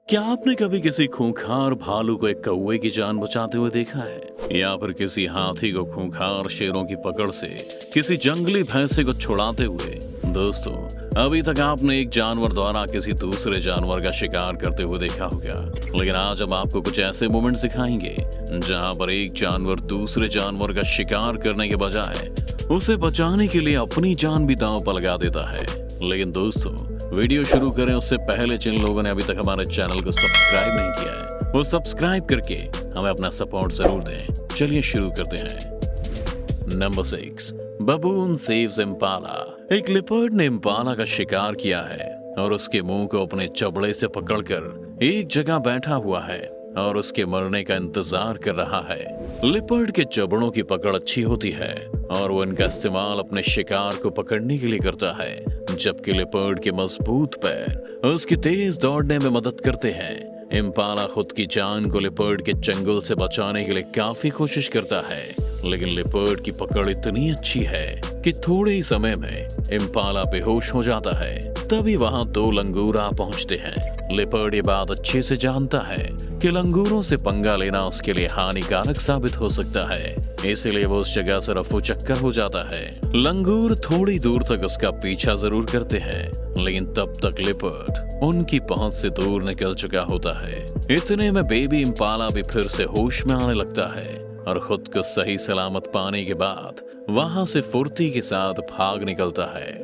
क्या आपने कभी किसी खूंखार भालू को एक कौवे की जान बचाते हुए देखा है, या फिर किसी हाथी को खूंखार शेरों की पकड़ से किसी जंगली भैंसे को छुड़ाते हुए? दोस्तों, अभी तक आपने एक जानवर द्वारा किसी दूसरे जानवर का शिकार करते हुए देखा होगा, लेकिन आज हम आपको कुछ ऐसे मोमेंट्स दिखाएंगे जहां पर एक जानवर दूसरे जानवर का शिकार करने के बजाय उसे बचाने के लिए अपनी जान भी दांव पर लगा देता है। लेकिन दोस्तों, वीडियो शुरू करें उससे पहले जिन लोगों ने अभी तक हमारे चैनल को सब्सक्राइब नहीं किया है, वो सब्सक्राइब करके हमें अपना सपोर्ट जरूर दें। चलिए शुरू करते हैं। Number 6, बबून saves Impala. एक लिपर्ड ने इम्पाला का शिकार किया है और उसके मुंह को अपने चबड़े से पकड़कर एक जगह बैठा हुआ है और उसके मरने का इंतजार कर रहा है। लिपर्ड के चबड़ों की पकड़ अच्छी होती है और वो इनका इस्तेमाल अपने शिकार को पकड़ने के लिए करता है, जबकि लिपर्ड के मजबूत पैर उसकी तेज दौड़ने में मदद करते हैं। इम्पाला खुद की जान को लिपर्ड के चंगुल से बचाने के लिए काफी कोशिश करता है, लेकिन लिपर्ड की पकड़ इतनी अच्छी है कि थोड़े ही समय में इम्पाला बेहोश हो जाता है। तभी वहां 2 लंगूर आ पहुंचते हैं। लिपर्ड ये बात अच्छे से जानता है कि लंगूरों से पंगा लेना उसके लिए हानिकारक साबित हो सकता है, इसीलिए वो उस जगह से रफू चक्कर हो जाता है। लंगूर थोड़ी दूर तक उसका पीछा जरूर करते हैं, लेकिन तब तक लिपर्ड उनकी पहुंच से दूर निकल चुका होता है। इतने में बेबी इम्पाला भी फिर से होश में आने लगता है और खुद को सही सलामत पाने के बाद वहां से फुर्ती के साथ भाग निकलता है।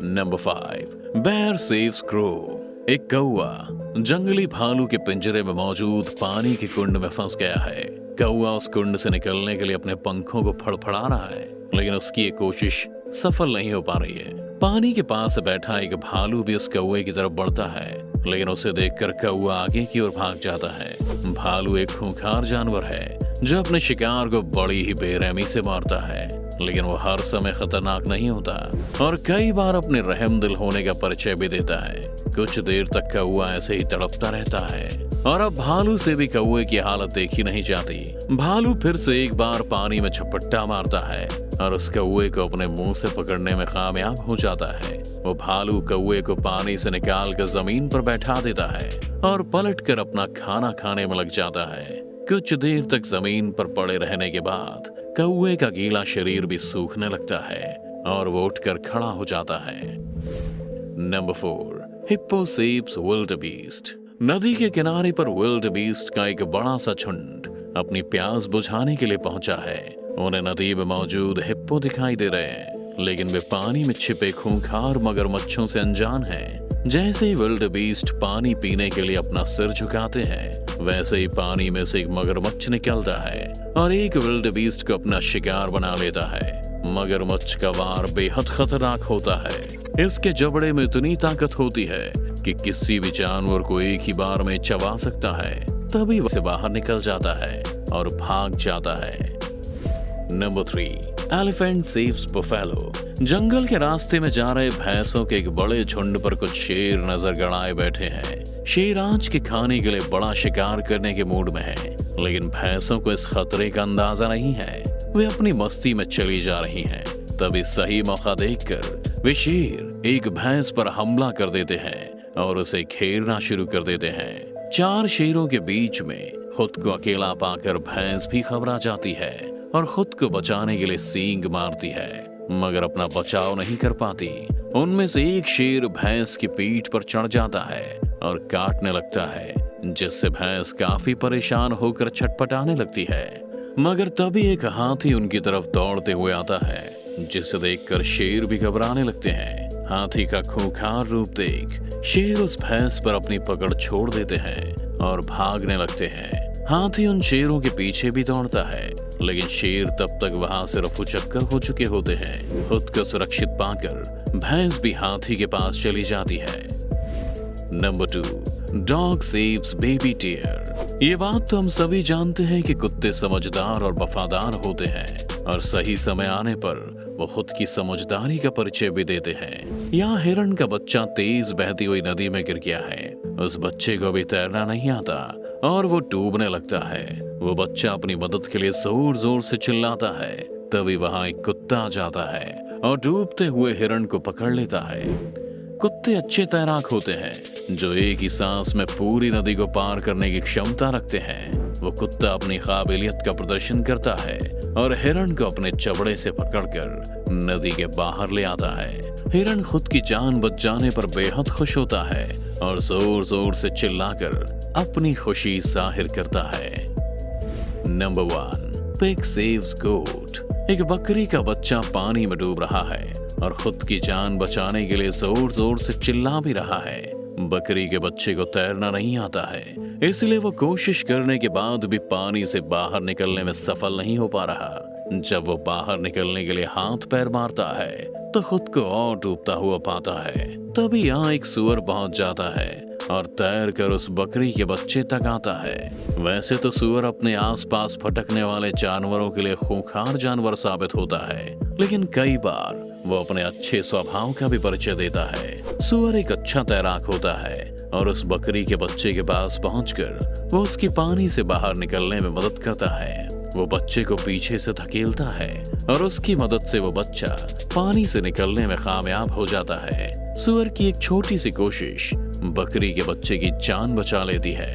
Number 5, bear saves crow. एक कौवा जंगली भालू के पिंजरे में मौजूद पानी के कुंड में फंस गया है। कौवा उस कुंड से निकलने के लिए अपने पंखों को फड़फड़ा रहा है, लेकिन उसकी ये कोशिश सफल नहीं हो पा रही है। पानी के पास बैठा एक भालू भी उस कौवे की तरफ बढ़ता है, लेकिन उसे देखकर कौवा आगे की ओर भाग जाता है। भालू एक खूंखार जानवर है जो अपने शिकार को बड़ी ही बेरहमी से मारता है, लेकिन वो हर समय खतरनाक नहीं होता और कई बार अपने रहमदिल होने का परिचय भी देता है। कुछ देर तक कौवा ऐसे ही तड़पता रहता है और अब भालू से भी कौवे की हालत देखी नहीं जाती। भालू फिर से एक बार पानी में झपट्टा मारता है और उस कौवे को अपने मुंह से पकड़ने में कामयाब हो जाता है। वो भालू कौवे को पानी से निकाल कर जमीन पर बैठा देता है और पलटकर अपना खाना खाने में लग जाता है। कुछ देर तक जमीन पर पड़े रहने के बाद कौवे का गीला शरीर भी सूखने लगता है और वो उठकर खड़ा हो जाता है। Number 4, hippo saves wildebeest. नदी के किनारे पर विल्डबीस्ट का एक बड़ा सा झुंड अपनी प्यास बुझाने के लिए पहुंचा है। उन्हें नदी में मौजूद हिप्पो दिखाई दे रहे हैं, लेकिन वे पानी में छिपे खूंखार मगरमच्छों से अनजान हैं। जैसे ही विल्डबीस्ट पानी पीने के लिए अपना सिर झुकाते हैं, वैसे ही पानी में से एक मगरमच्छ निकलता है और एक विल्डबीस्ट को अपना शिकार बना लेता है। मगरमच्छ का वार बेहद खतरनाक होता है। इसके जबड़े में इतनी ताकत होती है कि किसी भी जानवर को एक ही बार में चबा सकता है। तभी वह से बाहर निकल जाता है और भाग जाता है। Number 3, elephant saves buffalo. जंगल के रास्ते में जा रहे भैंसों के एक बड़े झुंड पर कुछ शेर नजर गड़ाए बैठे हैं। शेर आज के खाने के लिए बड़ा शिकार करने के मूड में है, लेकिन भैंसों को इस खतरे का अंदाजा नहीं है। वे अपनी मस्ती में चली जा रही हैं। तभी सही मौका देखकर वे शेर एक भैंस पर हमला कर देते हैं और उसे घेरना शुरू कर देते हैं। 4 शेरों के बीच में खुद को अकेला पाकर भैंस भी घबरा जाती है और खुद को बचाने के लिए सींग मारती है, मगर अपना बचाव नहीं कर पाती। उनमें से एक शेर भैंस की पीठ पर चढ़ जाता है और काटने लगता है, जिससे भैंस काफी परेशान होकर छटपटाने लगती है। मगर तभी एक हाथी उनकी तरफ दौड़ते हुए आता है, जिसे देखकर शेर भी घबराने लगते हैं। हाथी का खूंखार रूप देख शेर उस भैंस पर अपनी पकड़ छोड़ देते हैं और भागने लगते हैं। हाथी उन शेरों के पीछे भी दौड़ता है, लेकिन शेर तब तक वहां से रफू चक्कर हो चुके होते हैं। खुद को सुरक्षित पाकर भैंस भी हाथी के पास चली जाती है। Number 2, dog saves baby deer. ये बात तो हम सभी जानते हैं कि कुत्ते समझदार और वफादार होते हैं और सही समय आने पर वो खुद की समझदारी का परिचय भी देते हैं। यहाँ हिरण का बच्चा तेज बहती हुई नदी में गिर गया है। उस बच्चे को भी तैरना नहीं आता और वो डूबने लगता है। वो बच्चा अपनी मदद के लिए जोर जोर से चिल्लाता है। तभी वहां एक कुत्ता आ जाता है और डूबते हुए हिरण को पकड़ लेता है। कुत्ते अच्छे तैराक होते हैं, जो एक ही सांस में पूरी नदी को पार करने की क्षमता रखते हैं। वो कुत्ता अपनी काबिलियत का प्रदर्शन करता है और हिरण को अपने चबड़े से पकड़कर नदी के बाहर ले आता है। हिरण खुद की जान बच जाने पर बेहद खुश होता है और जोर जोर से चिल्लाकर अपनी खुशी जाहिर करता है। नंबर 1, पिग सेव्स गोट। एक बकरी का बच्चा पानी में डूब रहा है और खुद की जान बचाने के लिए जोर जोर से चिल्ला भी रहा है। बकरी के बच्चे को तैरना नहीं आता है, इसलिए वो कोशिश करने के बाद भी पानी से बाहर निकलने में सफल नहीं हो पा रहा। जब वो बाहर निकलने के लिए हाथ पैर मारता है तो खुद को और डूबता हुआ पाता है। तभी यहाँ एक सूअर पहुंच जाता है और तैर कर उस बकरी के बच्चे तक आता है। वैसे तो सूअर अपने आसपास भटकने वाले जानवरों के लिए खूंखार जानवर साबित होता है, लेकिन कई बार वो अपने अच्छे स्वभाव का भी परिचय देता है। सूअर एक अच्छा तैराक होता है और उस बकरी के बच्चे के पास पहुंचकर वो उसकी पानी से बाहर निकलने में मदद करता है। वो बच्चे को पीछे से धकेलता है और उसकी मदद से वो बच्चा पानी से निकलने में कामयाब हो जाता है। सूअर की एक छोटी सी कोशिश बकरी के बच्चे की जान बचा लेती है।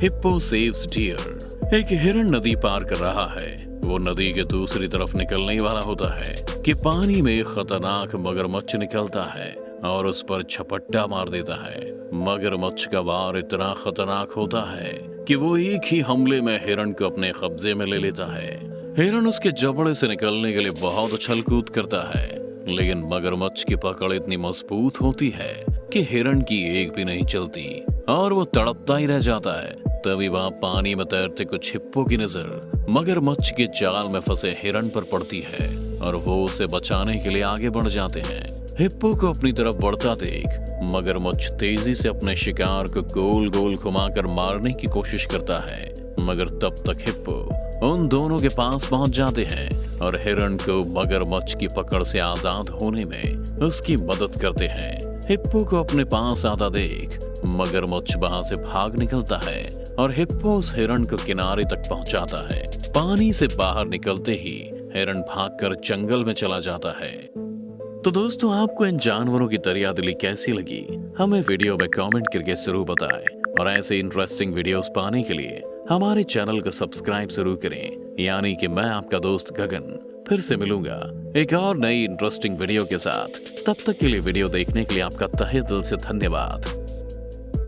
Hippo saves deer. एक हिरण नदी पार कर रहा है। वो नदी के दूसरी तरफ निकलने ही वाला होता है कि पानी में खतरनाक मगरमच्छ निकलता है और उस पर झपट्टा मार देता है। मगरमच्छ का वार इतना खतरनाक होता है कि वो एक ही हमले में हिरण को अपने कब्जे में ले लेता है। हिरण उसके जबड़े से निकलने के लिए बहुत उछल कूद करता है, लेकिन मगरमच्छ की पकड़ इतनी मजबूत होती है कि हिरण की एक भी नहीं चलती और वो तड़पता ही रह जाता है। तभी वहां पानी में तैरते कुछ हिप्पो की नजर मगरमच्छ के जाल में फंसे हिरण पर पड़ती है और वो उसे बचाने के लिए आगे बढ़ जाते हैं। हिप्पो को अपनी तरफ बढ़ता देख मगरमच्छ तेजी से अपने शिकार को गोल गोल घुमाकर मारने की कोशिश करता है, मगर तब तक हिप्पो उन दोनों के पास पहुंच जाते हैं और हिरण को मगरमच्छ की पकड़ से आजाद होने में उसकी मदद करते हैं। हिप्पो को अपने पास आता देख मगरमच्छ वहां से भाग निकलता है और हिप्पो उस हिरण को किनारे तक पहुंचाता है। पानी से बाहर निकलते ही हिरण भागकर जंगल में चला जाता है। तो दोस्तों, आपको इन जानवरों की दरियादिली कैसी लगी हमें वीडियो में कमेंट करके जरूर बताएं और ऐसे इंटरेस्टिंग वीडियोस पाने के लिए हमारे चैनल को सब्सक्राइब जरूर करें। यानी कि मैं आपका दोस्त गगन फिर से मिलूंगा एक और नई इंटरेस्टिंग वीडियो के साथ। तब तक के लिए वीडियो देखने के लिए आपका तहे दिल से धन्यवाद।